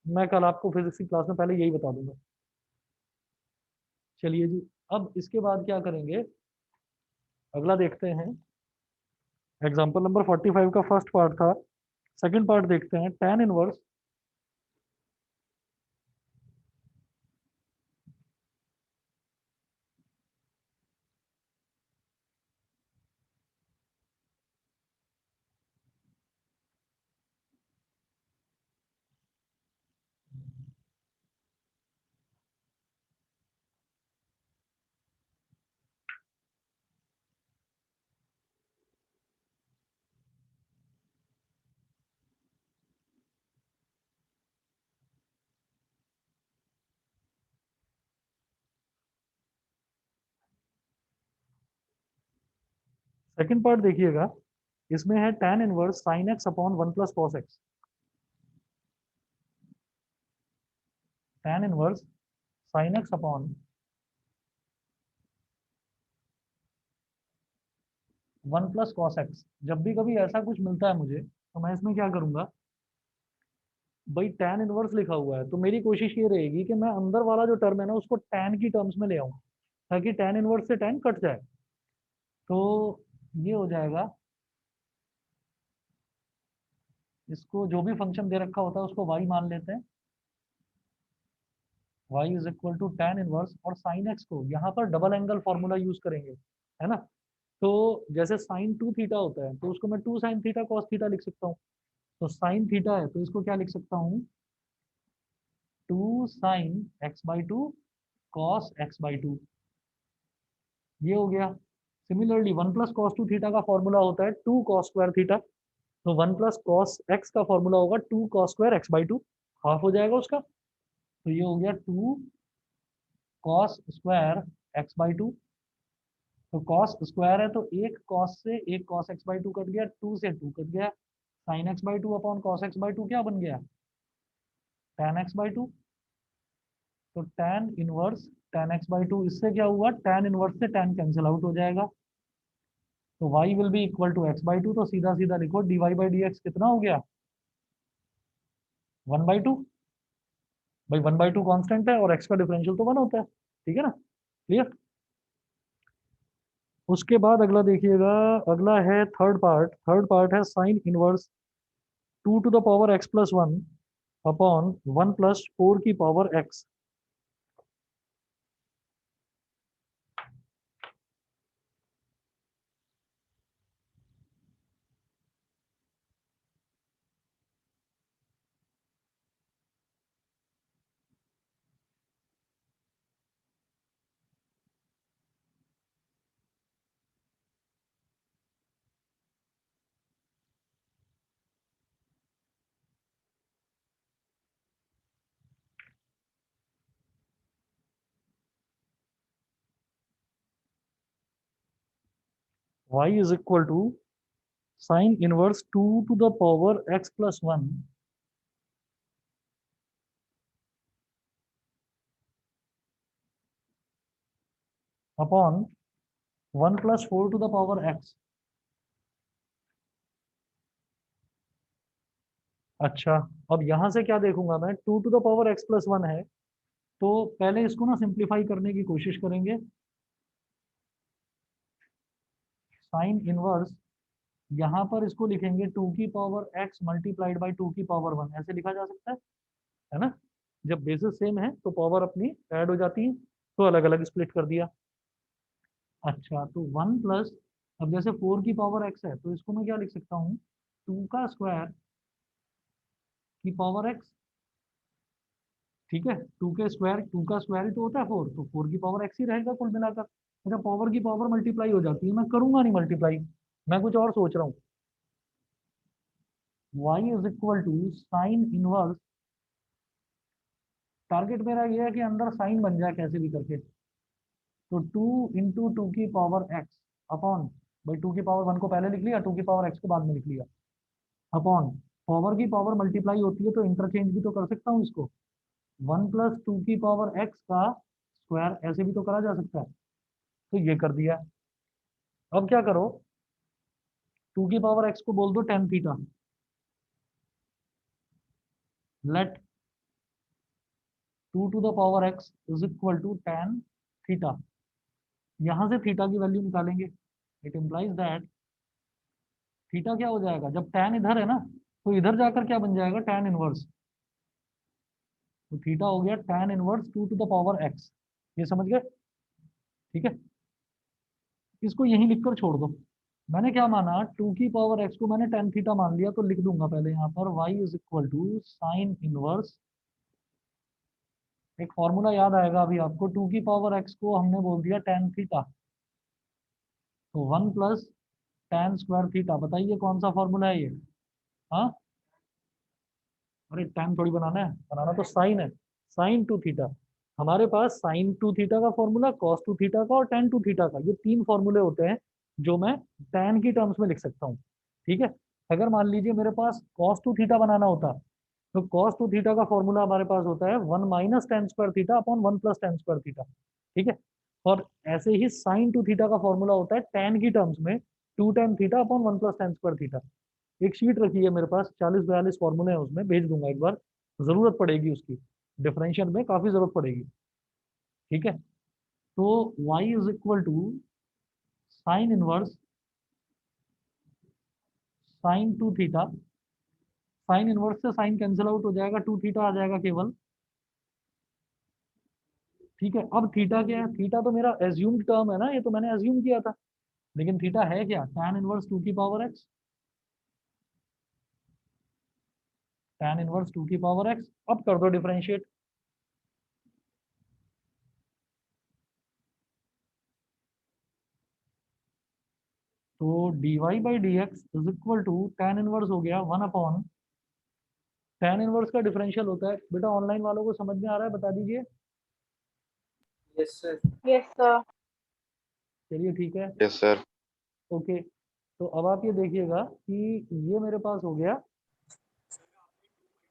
मैं कल आपको फिजिक्स की क्लास में पहले यही बता दूंगा। चलिए जी, अब इसके बाद क्या करेंगे, अगला देखते हैं। एग्जाम्पल नंबर 45 का फर्स्ट पार्ट था, सेकंड पार्ट देखते हैं, tan इनवर्स सेकंड पार्ट देखिएगा, इसमें है tan inverse sin x upon 1 plus cos x. tan inverse sin x upon 1 plus cos x. जब भी कभी ऐसा कुछ मिलता है मुझे, तो मैं इसमें क्या करूंगा, भाई tan इनवर्स लिखा हुआ है, तो मेरी कोशिश ये रहेगी कि मैं अंदर वाला जो टर्म है ना उसको tan की टर्म्स में ले आऊं, ताकि tan इनवर्स से tan कट जाए। तो ये हो जाएगा, इसको जो भी फंक्शन दे रखा होता है उसको y मान लेते हैं, y is equal to tan inverse, और sin x को यहाँ पर डबल एंगल फॉर्मूला यूज करेंगे, है ना। तो जैसे साइन 2 थीटा होता है, तो उसको मैं 2 साइन थीटा कॉस थीटा लिख सकता हूँ। तो साइन थीटा है तो इसको क्या लिख सकता हूँ, 2 sign x by to cos x by to, ये हो गया। सिमिलरली 1 प्लस कॉस 2 थीटा का फॉर्मूला होता है 2 कॉस स्क्वायर थीटा, तो 1 प्लस कॉस एक्स का फॉर्मूला होगा 2 cos square x by to, half हो जाएगा उसका। तो ये हो गया 2 cos square x by to. तो कॉस स्क्वायर है तो एक कॉस से एक cos x by to cut गया, 2 से 2 कट गया, sine x by two upon cos x by two क्या बन गया, tan x बाई 2, तो tan inverse tan x by 2, इससे क्या हुआ, tan इनवर्स से tan कैंसिल आउट हो जाएगा, तो y will be equal to x by 2, तो सीधा सीधा लिखो dy बाई डी एक्स कितना हो गया, 1/2। भाई 1/2 कांस्टेंट है और x का डिफरेंशियल तो 1 होता है, ठीक है ना, क्लियर। उसके बाद अगला देखिएगा, अगला है थर्ड पार्ट है sine inverse 2 to the power x plus 1 upon 1 plus 4 की power x। y is equal to sine inverse 2 to the power x plus 1 upon 1 plus 4 to the power x। अच्छा, अब यहां से क्या देखूंगा मैं, 2 to the power x plus 1 है, तो पहले इसको ना सिंप्लीफाई करने की कोशिश करेंगे। साइन इनवर्स, यहाँ पर इसको लिखेंगे 2 की पावर x मल्टीप्लाइड बाई 2 की पावर 1, ऐसे लिखा जा सकता है ना। जब बेसिस सेम है तो पावर अपनी ऐड हो जाती है, तो अलग अलग स्प्लिट कर दिया। अच्छा, तो 1 प्लस, अब जैसे 4 की पावर x है तो इसको मैं क्या लिख सकता हूँ, 2 का स्क्वायर की पावर x, ठीक है। 2 का स्क्वायर ही तो होता है 4, तो 4 की पावर x ही रहेगा कुल मिलाकर। अच्छा, पावर की पावर मल्टीप्लाई हो जाती है, मैं करूंगा नहीं मल्टीप्लाई, मैं कुछ और सोच रहा हूँ। y is equal to sine inverse, target मेरा ये है कि अंदर साइन बन जाए कैसे भी करके, तो 2 की पावर x अपॉन, भाई 2 की पावर 1 को पहले लिख लिया, 2 की पावर x को बाद में लिख लिया, अपॉन पावर की पावर मल्टीप्लाई होती है तो इंटरचेंज भी तो कर सकता हूँ इसको, 1 प्लस 2 की पावर x का स्क्वायर, ऐसे भी तो करा जा सकता है, तो ये कर दिया। अब क्या करो, 2 की पावर x को बोल दो tan theta, let 2 to the power x is equal to tan theta. यहां से थीटा की वैल्यू निकालेंगे, इट इम्प्लाइज दैट थीटा क्या हो जाएगा, जब tan इधर है ना तो इधर जाकर क्या बन जाएगा, tan इनवर्स, तो थीटा हो गया tan inverse 2 to the power x। ये समझ गए, ठीक है। इसको यहीं लिखकर छोड़ दो, मैंने क्या माना, 2 की पावर x को मैंने tan थीटा मान लिया, तो लिख दूंगा पहले यहाँ पर y is equal to sine inverse, एक फॉर्मूला याद आएगा अभी आपको, 2 की पावर x को हमने बोल दिया tan थीटा, तो 1 प्लस tan स्क्वायर थीटा, बताइए कौन सा फॉर्मूला है ये। हाँ, अरे tan थोड़ी बनाना है, बनाना तो साइन है, साइन टू थीटा। हमारे पास साइन टू थीटा का फॉर्मूला, कॉस टू थीटा का और tan टू थीटा का, ये 3 फॉर्मूले होते हैं जो मैं tan की टर्म्स में लिख सकता हूँ, ठीक है। अगर मान लीजिए मेरे पास cos टू थीटा बनाना होता, तो cos टू थीटा का फॉर्मूला हमारे पास होता है 1 minus tan square theta upon 1 plus tan square theta, ठीक है। और ऐसे ही साइन टू थीटा का फॉर्मूला होता है tan की टर्म्स में 2 tan theta upon 1 plus tan square theta. एक शीट रखी है मेरे पास, 40-42 फॉर्मूले हैं उसमें, भेज दूंगा एक बार, जरूरत पड़ेगी उसकी, डिफरेंशियल में काफी जरूरत पड़ेगी, ठीक है। तो y is equal to sine inverse sine two theta, sine inverse से साइन कैंसिल आउट हो जाएगा, 2 थीटा आ जाएगा केवल, ठीक है। अब थीटा क्या है, थीटा तो मेरा एज्यूम्ड टर्म है ना, ये तो मैंने एज्यूम किया था, लेकिन थीटा है क्या, tan इनवर्स 2 की पावर x, tan इनवर्स 2 की पावर x। अब कर दो डिफरेंशिएट, तो dy by d x is equal to tan inverse हो गया 1 अपॉन, tan इनवर्स का डिफरेंशियल होता है बेटा, ऑनलाइन वालों को समझ में आ रहा है, बता दीजिए। Yes, sir. Yes, sir. चलिए ठीक है, यस सर। ओके। तो अब आप ये देखिएगा कि ये मेरे पास हो गया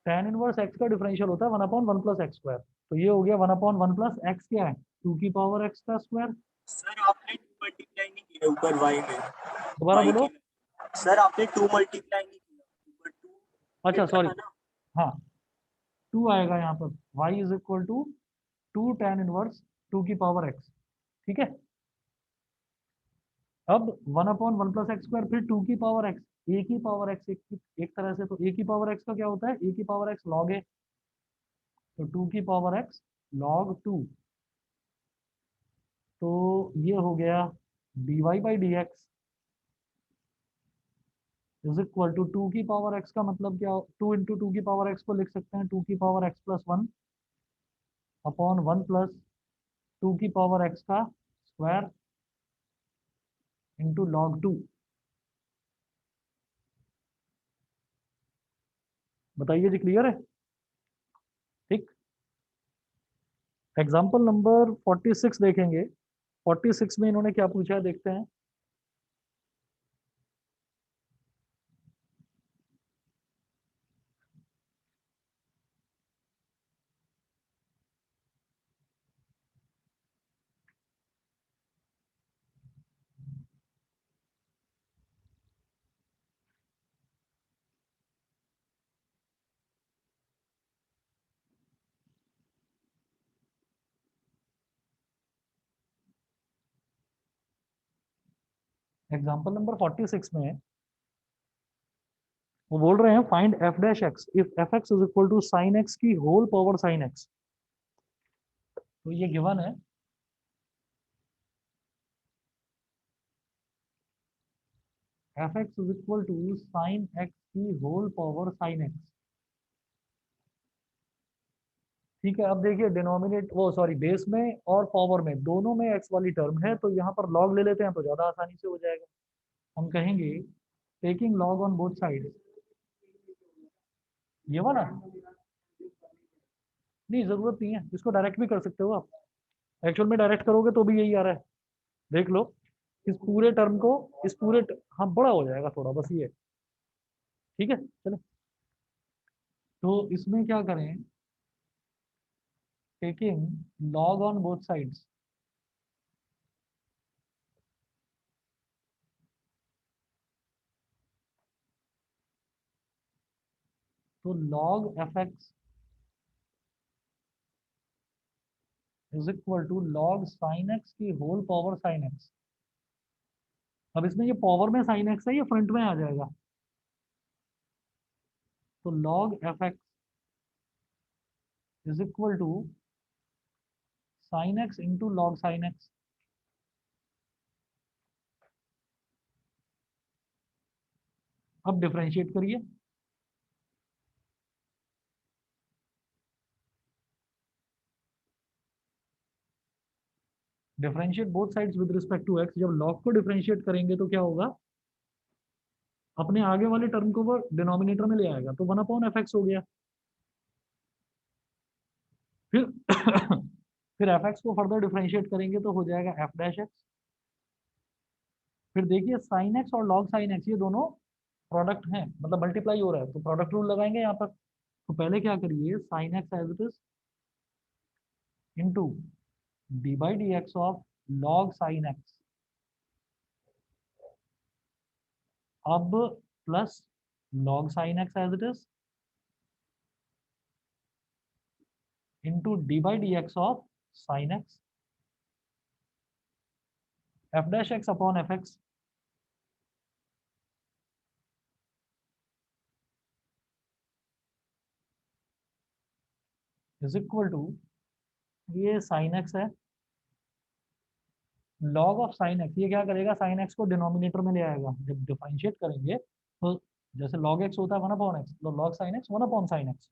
tan इनवर्स x का डिफरेंशियल होता है 1/1 प्लस एक्स स्क्वायर। तो ये हो गया 1/1 प्लस एक्स क्या है 2 की पावर x का स्क्वायर। सर आपने 2 मल्टीप्लाई नहीं किया ऊपर y में, दोबारा y बोलो। के, सर आपने 2 मल्टीप्लाई नहीं किया ऊपर 2 अच्छा लिखा सॉरी, था ना। हाँ 2 आएगा यहाँ पर, y is equal to 2 tan inverse 2 की पावर x। ठीक है, अब 1/1 प्लस एक्स स्क्वायर, फिर 2 की पावर x, a की पावर x, एक तरह से तो a की पावर x का क्या होता है, a की पावर x log a, तो 2 की पावर x log 2। तो ये हो गया dy by d x is equal to 2 की पावर x का मतलब क्या, 2 इंटू 2 की पावर x को लिख सकते हैं 2 की power x plus 1 upon 1 plus 2 की पावर x का स्क्वायर इंटू लॉग 2। बताइए जी, क्लियर है? ठीक, एग्जाम्पल नंबर 46 देखेंगे। 46 में इन्होंने क्या पूछा है देखते हैं। एग्जाम्पल नंबर 46 में वो बोल रहे हैं find f dash x if f x is equal to sine x की होल पावर साइन एक्स। तो ये गिवन है, f x is equal to sine x की होल पावर साइन एक्स। ठीक है, अब देखिए डिनोमिनेट वो सॉरी बेस में और पावर में दोनों में एक्स वाली टर्म है, तो यहाँ पर लॉग ले लेते हैं तो ज्यादा आसानी से हो जाएगा। हम कहेंगे taking log on both side, ये वाला नहीं जरूरत नहीं है, इसको डायरेक्ट भी कर सकते हो आप। एक्चुअल में डायरेक्ट करोगे तो भी यही आ रहा है, देख लो। इस पूरे टर्म को हाँ बड़ा हो जाएगा थोड़ा, बस ये। ठीक है चलो, तो इसमें क्या करें, taking log on both sides, तो log f x is equal to log sine x की होल पावर साइन एक्स। अब इसमें ये पावर में साइन एक्स है, ये फ्रंट में आ जाएगा, तो log f x is equal to sine x into log sine x. अब डिफरेंशिएट करिए, differentiate both sides with respect to x. जब लॉग को डिफरेंशिएट करेंगे तो क्या होगा, अपने आगे वाले टर्म को वो डिनोमिनेटर में ले आएगा, तो 1/f हो गया। फिर फिर एफ एक्स को फर्दर डिफरेंशिएट करेंगे तो हो जाएगा एफ डैश एक्स। फिर देखिए साइन एक्स और लॉग साइन एक्स ये दोनों प्रोडक्ट हैं, मतलब मल्टीप्लाई हो रहा है, तो प्रोडक्ट रूल लगाएंगे यहाँ पर। तो पहले क्या करिए, sine x as it is into d by d x of log sine x, अब plus log sine x as it is into d by d x of sine x, f dash x upon f x is equal to, ये sine x है, log of sine x, ये क्या करेगा sine x को denominator में ले आएगा जब डिफरेंशिएट करेंगे। तो जैसे लॉग एक्स होता है 1/x, तो log sine x 1/sin x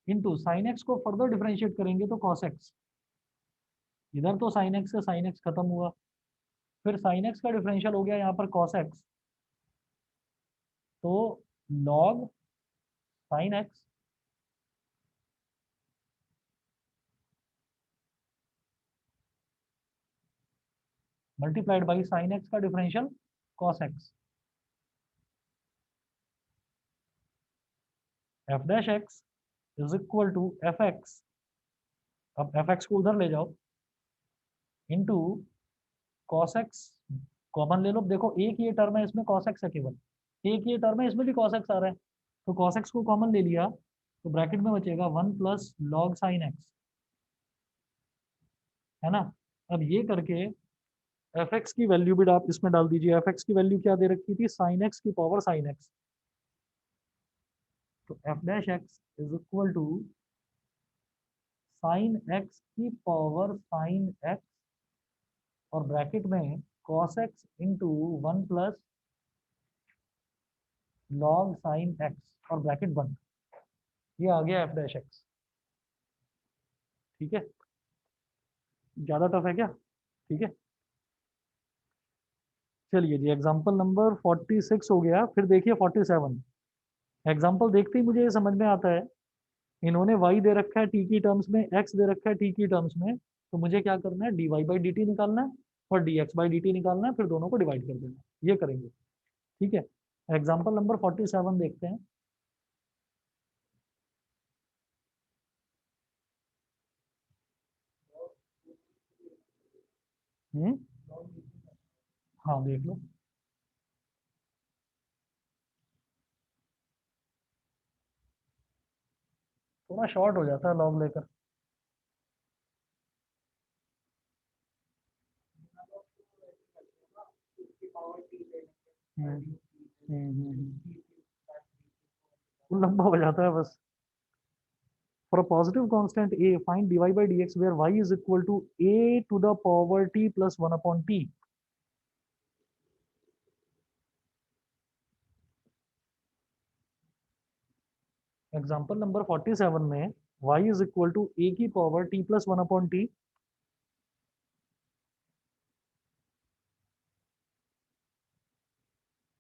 into sine x को फर्दर डिफरेंशिएट करेंगे तो कॉस एक्स। इधर तो साइन एक्स से साइन एक्स खत्म हुआ, फिर साइन एक्स का डिफरेंशियल हो गया यहाँ पर कॉस एक्स, तो log sine x multiplied by sine x का differential cos x. F dash x is equal to f x, अब एफ एक्स को उधर ले जाओ, इंटू कॉस एक्स, कॉमन ले लो, देखो एक ये टर्म है इसमें कॉस एक्स है केवल, एक ये टर्म है इसमें भी कॉस एक्स आ रहा है, तो कॉस एक्स को कॉमन ले लिया तो ब्रैकेट में बचेगा 1 प्लस लॉग साइन एक्स, है ना। अब ये करके एफ एक्स की वैल्यू भी आप इसमें डाल दीजिए, एफ एक्स की वैल्यू क्या दे रखी थी, साइन एक्स की पावर साइन एक्स, तो f dash x is equal to sine x की पावर साइन एक्स और ब्रैकेट में cos x into 1 plus log sine x और ब्रैकेट बंद, ये आ गया एफ डैश एक्स। ठीक है, ज्यादा टफ है क्या? ठीक है, चलिए जी एग्जांपल नंबर 46 हो गया, फिर देखिए 47। एग्जांपल देखते ही मुझे ये समझ में आता है, इन्होंने y दे रखा है t की टर्म्स में, x दे रखा है t की टर्म्स में, तो मुझे क्या करना है, dy बाई डी टी निकालना है और dx बाई डी टी निकालना है, फिर दोनों को डिवाइड कर देना है, ये करेंगे। ठीक है, एग्जाम्पल नंबर 47 देखते हैं। हम्म, हाँ देख लो। थोड़ा शॉर्ट हो जाता है लॉग लेकर। हम्म, वो लंबा हो जाता है बस। For a positive constant a, find dy by dx where y is equal to a to the power t plus 1 upon t. Example number 47 में y is equal to a की power t plus 1 upon t,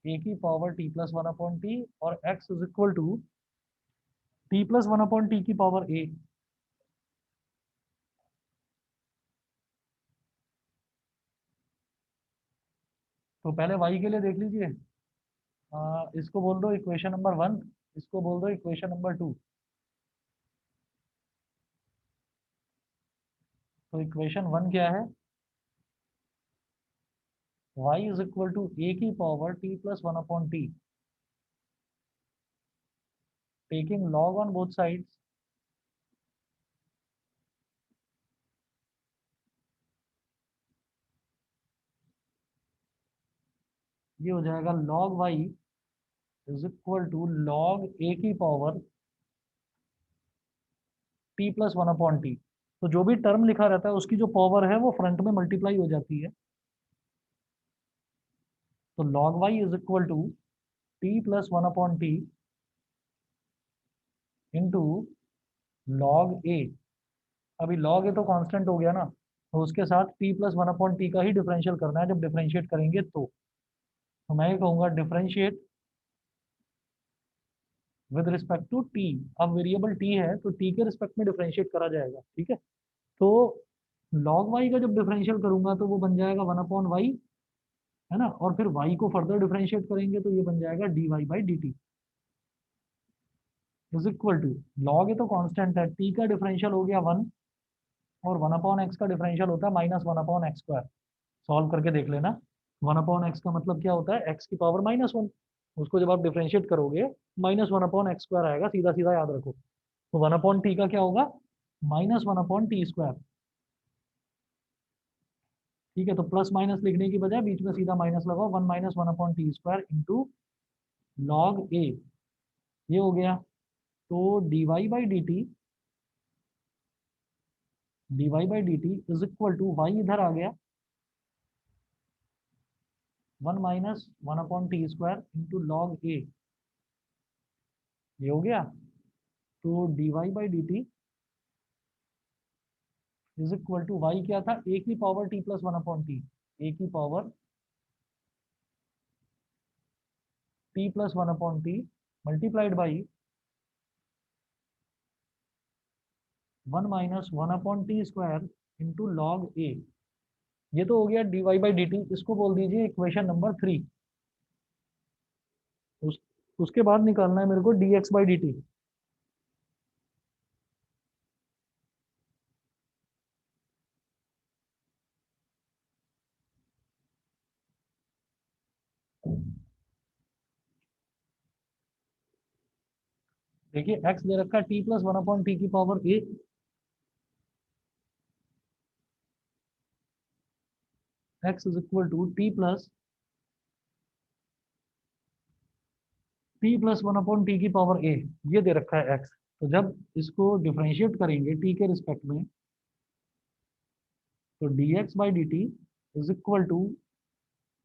a की power t plus 1 upon t और x is equal to t plus 1 upon t की power a। तो पहले y के लिए देख लीजिए, इसको बोल दो इक्वेशन नंबर 1, इसको बोल दो इक्वेशन नंबर 2। तो इक्वेशन 1 क्या है, y is equal to a की power t plus 1 upon t, taking log on both sides, ये हो जाएगा log y is equal to log a की power t plus 1 upon t. तो जो भी टर्म लिखा रहता है उसकी जो पावर है वो फ्रंट में मल्टीप्लाई हो जाती है, तो log y is equal to t plus 1 upon t into log a। अभी log a तो कांस्टेंट हो गया ना, तो उसके साथ t प्लस 1 अपॉन टी का ही डिफरेंशियल करना है, जब डिफरेंशिएट करेंगे तो मैं ये कहूंगा differentiate with respect to t। अब वेरिएबल t है तो t के रिस्पेक्ट में डिफरेंशिएट करा जाएगा। ठीक है, तो log y का जब डिफरेंशियल करूंगा तो वो बन जाएगा 1 अपॉन वाई, है ना, और फिर y को फर्दर डिफरेंशिएट करेंगे तो ये बन जाएगा dy by d t is equal to, log ये तो कांस्टेंट है, t का डिफरेंशियल हो गया 1 और 1 अपॉन एक्स का डिफरेंशियल होता है minus 1 upon x square. Solve करके देख लेना, 1 अपॉन एक्स का मतलब क्या होता है, एक्स की पावर -1, उसको जब आप डिफरेंशिएट करोगे -1 अपॉन एक्स स्क्वायर आएगा, सीधा सीधा याद रखो। तो 1 अपॉन टी का क्या होगा, -1 अपॉन टी स्क्वायर। ठीक है, तो प्लस माइनस लिखने की बजाय बीच में सीधा माइनस लगाओ, 1 minus 1 upon t square into log a, ये हो गया। तो dy by d t is equal to y इधर आ गया 1 minus 1 upon t square into log a, ये हो गया। तो dy by d t is equal to y क्या था, ए की power t plus 1 upon t, a की power t plus 1 upon t multiplied by 1 minus 1 upon t square into log a, ये तो हो गया dy बाई डी टी। इसको बोल दीजिए इक्वेशन नंबर 3। उसके बाद निकालना है मेरे को dx बाई डी टी। देखिए x दे रखा है t प्लस 1/t की power a, x is equal to t plus 1/t की पावर a, ये दे रखा है x। तो जब इसको डिफरेंशिएट करेंगे t के रिस्पेक्ट में, तो dx by d t is equal to,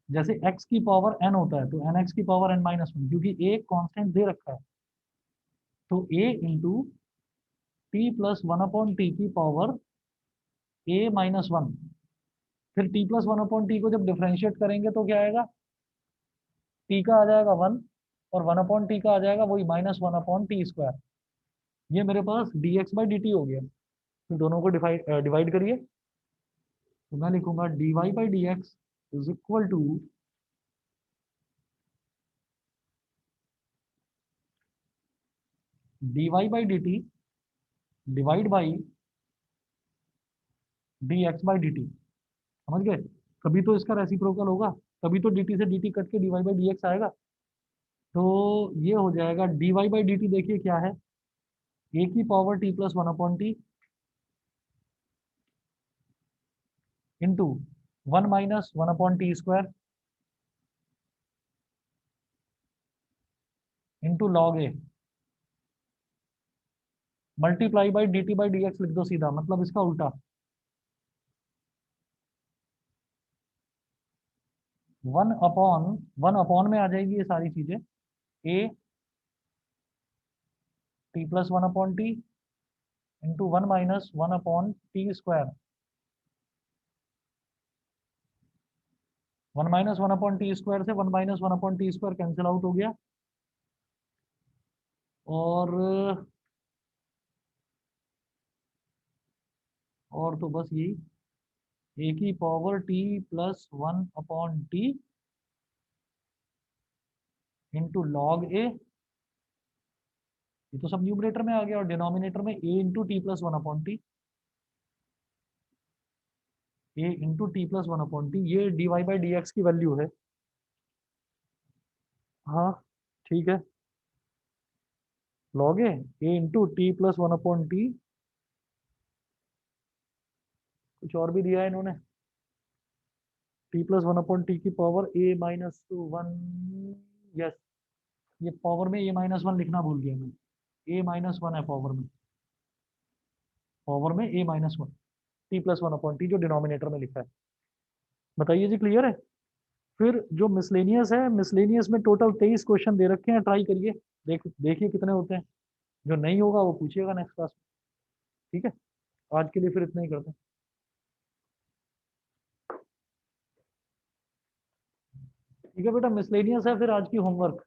जैसे x की पावर n होता है तो nx की पावर n माइनस वन, क्योंकि a एक कांस्टेंट दे रखा है, तो a into t plus 1/t की पावर a माइनस वन। फिर t प्लस 1/t को जब डिफरेंशिएट करेंगे तो क्या आएगा, t का आ जाएगा 1 और 1/t का आ जाएगा वही -1/t²। ये मेरे पास dx बाई डी टी हो गया। फिर दोनों को डिवाइड करिए, तो मैं लिखूंगा dy by d x is equal to dy by d t divide by dx by d t. समझ गए? कभी तो इसका रेसिप्रोकल होगा, तभी तो dt से dt कट के dy बाई डी एक्स आएगा। तो ये हो जाएगा dy बाई डी टी, देखिए क्या है, a की power t plus 1/t into 1 minus 1/t² into log A multiply by d T by d x लिख दो सीधा, मतलब इसका उल्टा। 1/1 में आ जाएगी ये सारी चीजें, a t plus 1/t into 1 minus 1/t²। 1 minus 1/t² से 1 माइनस 1/t² कैंसिल आउट हो गया, और तो बस यही, a की power t plus 1/t into log a, ये तो सब न्यूमरेटर में आ गया, और डिनोमिनेटर में a into t plus 1/t, a into t plus 1/t, ये dy बाई डी एक्स की वैल्यू है। हाँ ठीक है, लॉग ए इंटू टी प्लस 1/t, कुछ और भी दिया है इन्होंने, टी प्लस 1/t की power a minus one. Yes, ये पावर में a माइनस वन लिखना भूल गया मैं, a माइनस वन है पावर में, a minus one, T plus 1/t जो डिनोमिनेटर में लिखा है। बताइए जी, क्लियर है? फिर जो मिसलेनियस है, मिसलेनियस में टोटल 23 क्वेश्चन दे रखे हैं, ट्राई करिए, देखिए कितने होते हैं। जो नहीं होगा वो पूछिएगा नेक्स्ट क्लास में। ठीक है, आज के लिए फिर इतना ही करते हैं। ठीक है बेटा, मिसलेनियस है फिर आज की होमवर्क।